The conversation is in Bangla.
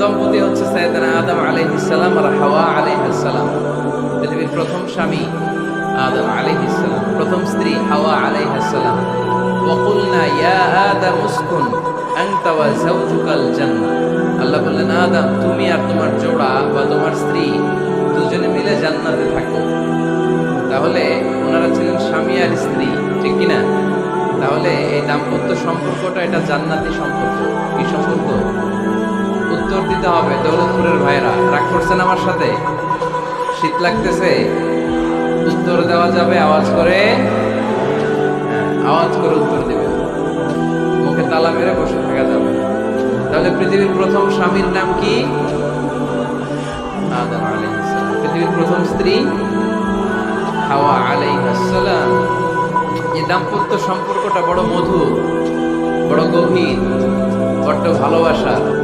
দম্পতি হচ্ছে সাইয়েদনা আদম আলাইহিস সালাম আর হাওয়া আলাইহিস সালাম। পৃথিবীর প্রথম স্বামী আদম আলাইহিস সালাম, প্রথম স্ত্রী হাওয়া আলাইহিস সালাম। ওয়া কুলনা ইয়া আদম উসকুন আনতা ওয়া যাওজুকাল জান্নাহ। আল্লাহ বললেন, আদম তুমি আর তোমার জোড়া বা তোমার স্ত্রী দুজনে মিলে জান্নাতে থাকো। তাহলে ওনারা ছিলেন স্বামী আর স্ত্রী, ঠিক কিনা? তাহলে এই দাম্পত্য সম্পর্কটা এটা জান্নাতি সম্পর্ক। কি সম্পর্ক? উত্তর দিতে হবে। দৌলতপুরের ভাইরা রাগ করছেন আমার সাথে? শীত লাগতেছে? উত্তর দেওয়া যাবে আওয়াজ করে, আওয়াজ করে উত্তর দিবে, মুখে তালা মেরে বসে থাকা যাবে। তাহলে পৃথিবীর প্রথম স্বামীর নাম কি? আদম আলাইহিস সালাম। পৃথিবীর প্রথম স্ত্রী হাওয়া আলাইহিস সালাম। এই দাম্পত্য সম্পর্কটা বড় মধুর, বড় গভীর, বড্ড ভালোবাসা।